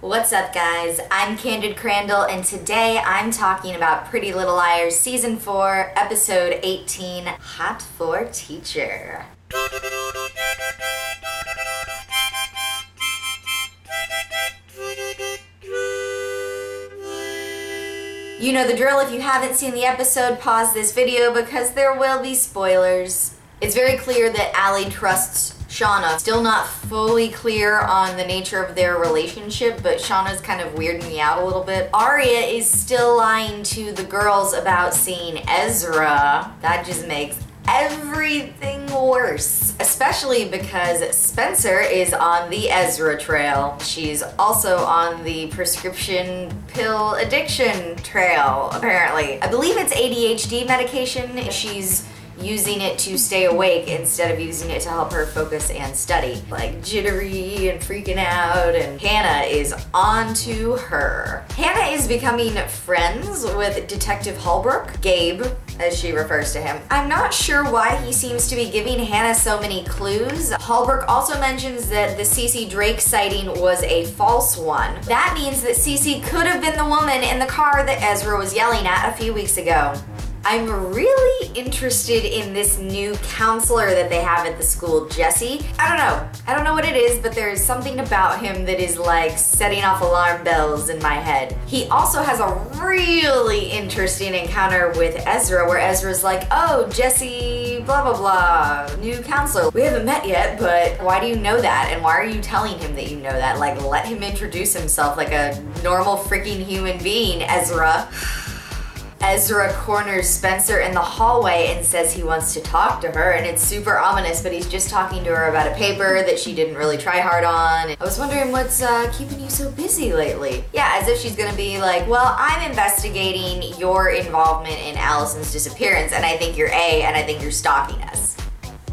What's up guys, I'm CandidCrandell and today I'm talking about Pretty Little Liars Season 4, Episode 18, Hot for Teacher. You know the drill. If you haven't seen the episode, pause this video because there will be spoilers. It's very clear that Allie trusts Shana. Still not fully clear on the nature of their relationship, but Shana's kind of weirding me out a little bit. Aria is still lying to the girls about seeing Ezra. That just makes everything worse, especially because Spencer is on the Ezra trail. She's also on the prescription pill addiction trail, apparently. I believe it's ADHD medication. She's using it to stay awake instead of using it to help her focus and study. Like jittery and freaking out, and Hannah is on to her. Hannah is becoming friends with Detective Holbrook, Gabe, as she refers to him. I'm not sure why he seems to be giving Hannah so many clues. Holbrook also mentions that the Cece Drake sighting was a false one. That means that Cece could have been the woman in the car that Ezra was yelling at a few weeks ago. I'm really interested in this new counselor that they have at the school, Jesse. I don't know what it is, but there's something about him that is like setting off alarm bells in my head. He also has a really interesting encounter with Ezra where Ezra's like, oh, Jesse, blah, blah, blah, new counselor. We haven't met yet, but why do you know that? And why are you telling him that you know that? Like, let him introduce himself like a normal freaking human being, Ezra. Ezra corners Spencer in the hallway and says he wants to talk to her, and it's super ominous, but he's just talking to her about a paper that she didn't really try hard on. I was wondering what's keeping you so busy lately? Yeah, as if she's gonna be like, well, I'm investigating your involvement in Alison's disappearance, and I think you're A, and I think you're stalking us.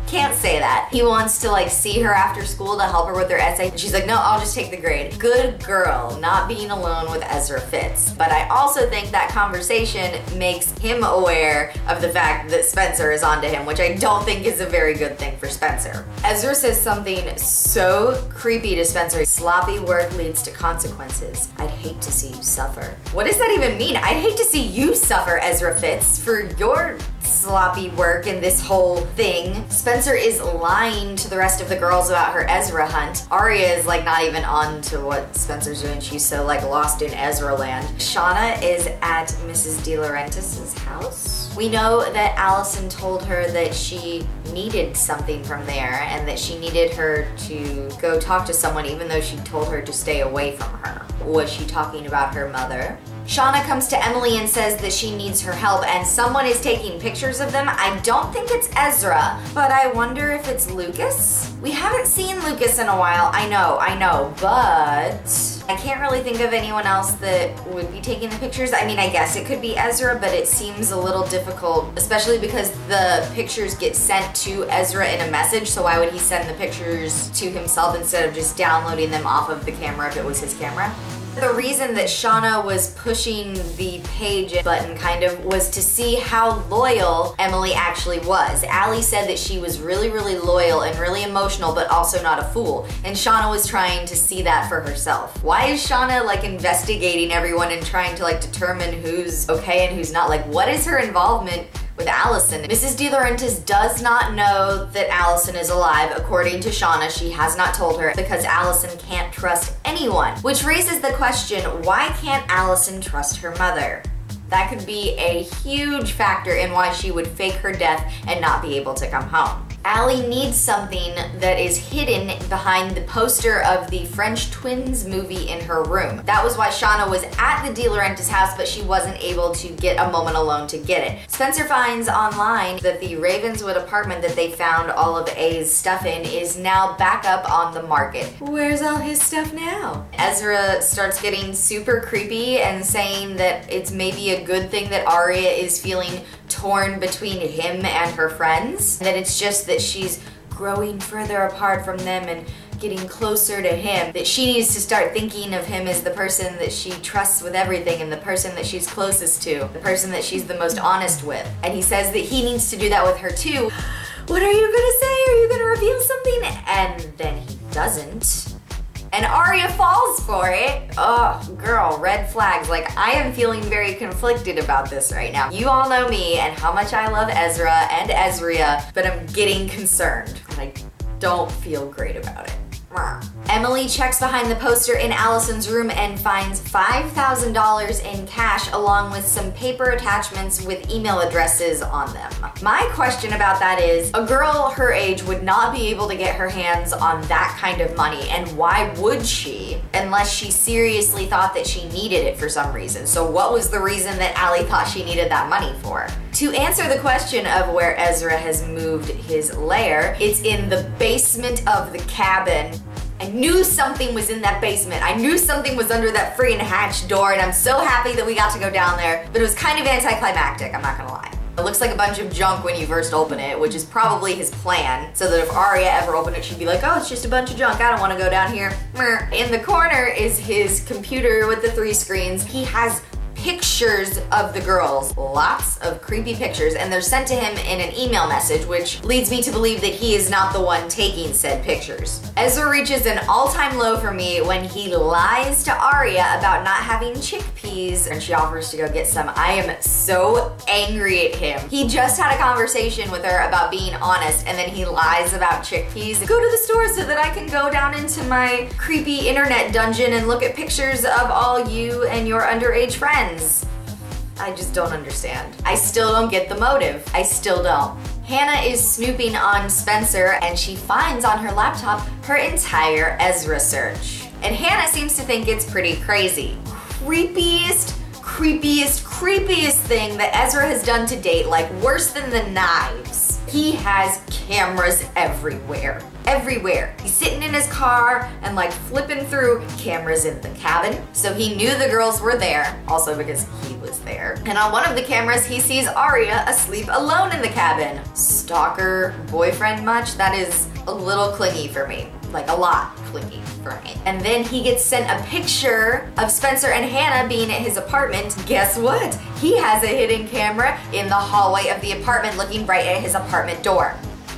Can't say that. He wants to like see her after school to help her with her essay. She's like, no, I'll just take the grade. Good girl. Not being alone with Ezra fits. But I also think that conversation makes him aware of the fact that Spencer is onto him, which I don't think is a very good thing for Spencer. Ezra says something so creepy to Spencer. Sloppy work leads to consequences. I'd hate to see you suffer. What does that even mean? I'd hate to see you suffer, Ezra Fitz, for your sloppy work in this whole thing. Spencer is lying to the rest of the girls about her Ezra hunt. Aria is like not even on to what Spencer's doing. She's so like lost in Ezra land. Shana is at Mrs. De Laurentiis' house. We know that Alison told her that she needed something from there and that she needed her to go talk to someone even though she told her to stay away from her. Was she talking about her mother? Shana comes to Emily and says that she needs her help and someone is taking pictures of them. I don't think it's Ezra, but I wonder if it's Lucas? We haven't seen Lucas in a while, I know, but I can't really think of anyone else that would be taking the pictures. I mean, I guess it could be Ezra, but it seems a little difficult, especially because the pictures get sent to Ezra in a message, so why would he send the pictures to himself instead of just downloading them off of the camera if it was his camera? The reason that Shana was pushing the page button kind of was to see how loyal Emily actually was. Allie said that she was really, really loyal and really emotional, but also not a fool. And Shana was trying to see that for herself. Why is Shana like investigating everyone and trying to like determine who's okay and who's not? Like, what is her involvement with Alison? Mrs. De Laurentiis does not know that Alison is alive. According to Shana, she has not told her because Alison can't trust anyone. Which raises the question, why can't Alison trust her mother? That could be a huge factor in why she would fake her death and not be able to come home. Allie needs something that is hidden behind the poster of the French Twins movie in her room. That was why Shana was at the De Laurentiis house, but she wasn't able to get a moment alone to get it. Spencer finds online that the Ravenswood apartment that they found all of A's stuff in is now back up on the market. Where's all his stuff now? Ezra starts getting super creepy and saying that it's maybe a good thing that Aria is feeling torn between him and her friends, that it's just that she's growing further apart from them and getting closer to him, that she needs to start thinking of him as the person that she trusts with everything and the person that she's closest to, the person that she's the most honest with. And he says that he needs to do that with her too. What are you gonna say? Are you gonna reveal something? And then he doesn't. and Aria falls for it. Oh, girl, red flags. Like, I am feeling very conflicted about this right now. You all know me and how much I love Ezra and Ezra, but I'm getting concerned. And I don't feel great about it. Emily checks behind the poster in Alison's room and finds $5,000 in cash along with some paper attachments with email addresses on them. My question about that is, a girl her age would not be able to get her hands on that kind of money, and why would she unless she seriously thought that she needed it for some reason? So what was the reason that Allie thought she needed that money for? To answer the question of where Ezra has moved his lair, it's in the basement of the cabin. I knew something was in that basement. I knew something was under that freaking hatch door, and I'm so happy that we got to go down there, but it was kind of anticlimactic, I'm not gonna lie. It looks like a bunch of junk when you first open it, which is probably his plan, so that if Aria ever opened it, she'd be like, oh, it's just a bunch of junk, I don't want to go down here. In the corner is his computer with the 3 screens. He has pictures of the girls, lots of creepy pictures, and they're sent to him in an email message, which leads me to believe that he is not the one taking said pictures. Ezra reaches an all-time low for me when he lies to Aria about not having chickpeas, and she offers to go get some. I am so angry at him. He just had a conversation with her about being honest, and then he lies about chickpeas. Go to the store so that I can go down into my creepy internet dungeon and look at pictures of all you and your underage friends. I just don't understand. I still don't get the motive. I still don't. Hannah is snooping on Spencer and she finds on her laptop her entire Ezra search. And Hannah seems to think it's pretty crazy. Creepiest thing that Ezra has done to date, like worse than the knives. He has cameras everywhere. Everywhere. He's sitting in his car and like flipping through cameras in the cabin. So he knew the girls were there, also because he was there. And on one of the cameras, he sees Aria asleep alone in the cabin. Stalker boyfriend much? That is a little clingy for me. Like a lot clingy for me. And then he gets sent a picture of Spencer and Hannah being at his apartment. Guess what? He has a hidden camera in the hallway of the apartment looking right at his apartment door.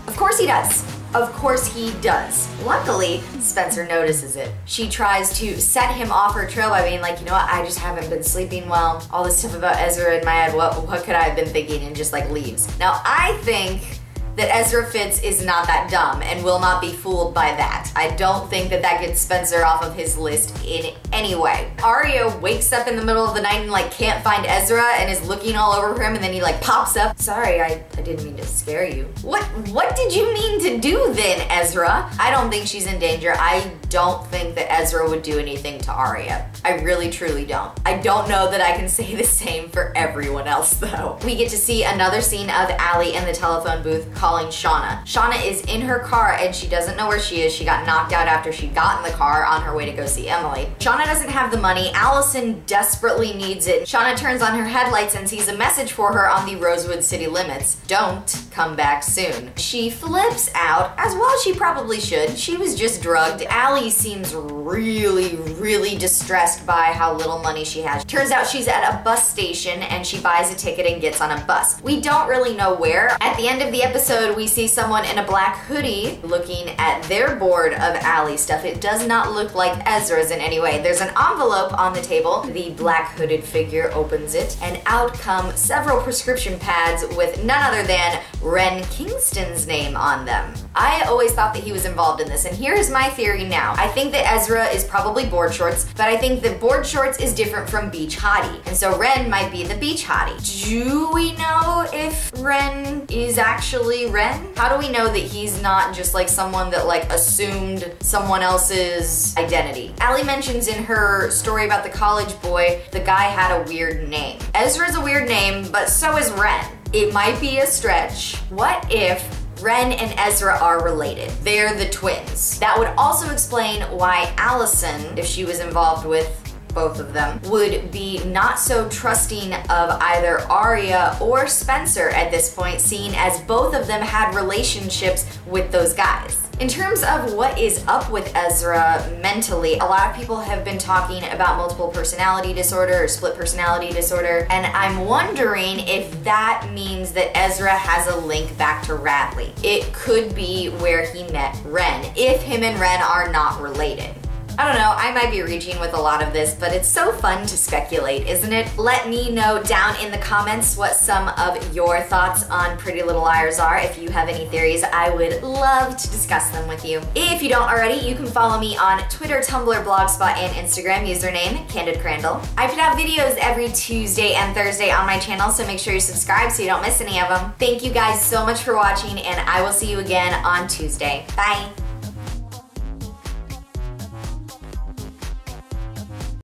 Of course he does. Of course he does. Luckily, Spencer notices it. She tries to set him off her trail by being like, you know what, I just haven't been sleeping well. All this stuff about Ezra in my head, what could I have been thinking, and just like leaves. Now I think that Ezra Fitz is not that dumb and will not be fooled by that. I don't think that that gets Spencer off of his list in any way. Aria wakes up in the middle of the night and like can't find Ezra and is looking all over him, and then he like pops up. Sorry, I didn't mean to scare you. What did you mean to do then, Ezra? I don't think she's in danger. I don't think that Ezra would do anything to Aria. I really, truly don't. I don't know that I can say the same for everyone else though. We get to see another scene of Allie in the telephone booth calling Shana. Shana is in her car and she doesn't know where she is. She got knocked out after she got in the car on her way to go see Emily. Shana doesn't have the money. Allison desperately needs it. Shana turns on her headlights and sees a message for her on the Rosewood city limits. Don't come back soon. She flips out, as well she probably should. She was just drugged. Allie seems really distressed by how little money she has. Turns out she's at a bus station and she buys a ticket and gets on a bus. We don't really know where. At the end of the episode, we see someone in a black hoodie looking at their board of Allie stuff. It does not look like Ezra's in any way. There's an envelope on the table. The black hooded figure opens it and out come several prescription pads with none other than Ren Kingston's name on them. I always thought that he was involved in this, and here's my theory now. I think that Ezra is probably board shorts, but I think that board shorts is different from beach hottie, and so Ren might be the beach hottie. Do we know if Ren is actually Ren? How do we know that he's not just like someone that like assumed someone else's identity? Allie mentions in her story about the college boy, the guy had a weird name. Ezra's a weird name, but so is Ren. It might be a stretch. What if Ren and Ezra are related? They're the twins. That would also explain why Alison, if she was involved with both of them, would be not so trusting of either Aria or Spencer at this point, seeing as both of them had relationships with those guys. In terms of what is up with Ezra mentally, a lot of people have been talking about multiple personality disorder or split personality disorder, and I'm wondering if that means that Ezra has a link back to Radley. It could be where he met Ren, if him and Ren are not related. I don't know, I might be reaching with a lot of this, but it's so fun to speculate, isn't it? Let me know down in the comments what some of your thoughts on Pretty Little Liars are. If you have any theories, I would love to discuss them with you. If you don't already, you can follow me on Twitter, Tumblr, Blogspot, and Instagram, username CandidCrandell. I put out videos every Tuesday and Thursday on my channel, so make sure you subscribe so you don't miss any of them. Thank you guys so much for watching, and I will see you again on Tuesday. Bye!